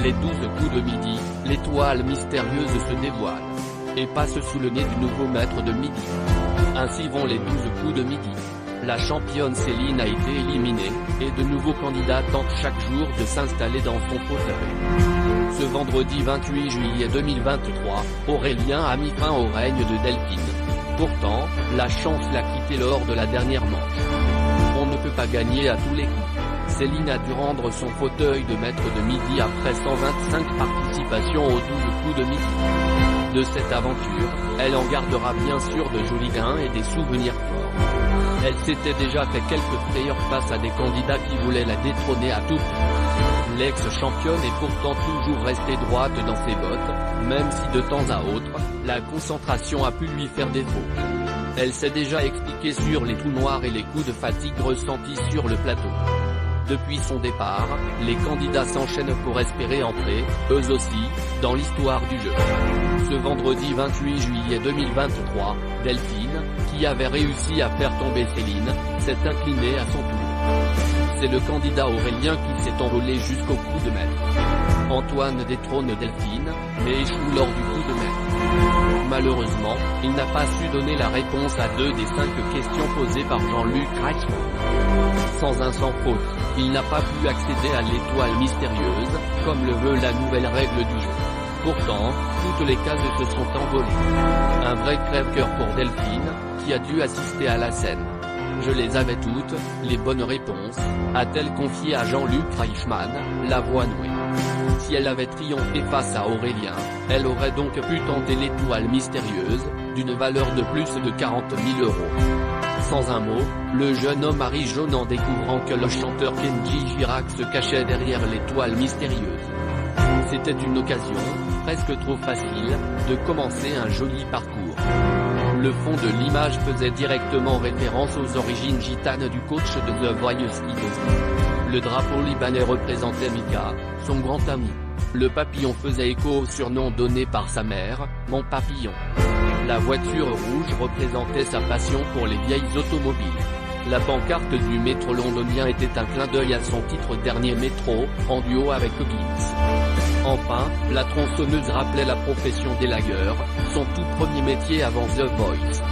Les 12 coups de midi, l'étoile mystérieuse se dévoile et passe sous le nez du nouveau maître de midi. Ainsi vont les 12 coups de midi. La championne Céline a été éliminée, et de nouveaux candidats tentent chaque jour de s'installer dans son fauteuil. Ce vendredi 28 juillet 2023, Aurélien a mis fin au règne de Delphine. Pourtant, la chance l'a quitté lors de la dernière manche. On ne peut pas gagner à tous les coups. Céline a dû rendre son fauteuil de maître de midi après 125 participations aux 12 coups de midi. De cette aventure, elle en gardera bien sûr de jolis gains et des souvenirs forts. Elle s'était déjà fait quelques frayeurs face à des candidats qui voulaient la détrôner à tout prix. L'ex-championne est pourtant toujours restée droite dans ses bottes, même si de temps à autre, la concentration a pu lui faire défaut. Elle s'est déjà expliquée sur les trous noirs et les coups de fatigue ressentis sur le plateau. Depuis son départ, les candidats s'enchaînent pour espérer entrer, eux aussi, dans l'histoire du jeu. Ce vendredi 28 juillet 2023, Delphine, qui avait réussi à faire tomber Céline, s'est inclinée à son tour. C'est le candidat Aurélien qui s'est envolé jusqu'au coup de maître. Antoine détrône Delphine, mais échoue lors du coup de maître. Malheureusement, il n'a pas su donner la réponse à 2 des 5 questions posées par Jean-Luc Reichmann. Sans un sans faute, il n'a pas pu accéder à l'étoile mystérieuse, comme le veut la nouvelle règle du jeu. Pourtant, toutes les cases se sont envolées. Un vrai crève-cœur pour Delphine, qui a dû assister à la scène. Je les avais toutes, les bonnes réponses, a-t-elle confié à Jean-Luc Reichmann, la voix nouée. Si elle avait triomphé face à Aurélien, elle aurait donc pu tenter l'étoile mystérieuse, d'une valeur de plus de 40 000 €. Sans un mot, le jeune homme a ri jaune en découvrant que le chanteur Kenji Girac se cachait derrière l'étoile mystérieuse. C'était une occasion, presque trop facile, de commencer un joli parcours. Le fond de l'image faisait directement référence aux origines gitanes du coach de The Voice Kids. Le drapeau libanais représentait Mika, son grand ami. Le papillon faisait écho au surnom donné par sa mère, Mon Papillon. La voiture rouge représentait sa passion pour les vieilles automobiles. La pancarte du métro londonien était un clin d'œil à son titre Dernier métro, en duo avec Gims. Enfin, la tronçonneuse rappelait la profession d'élagueur, son tout premier métier avant The Voice.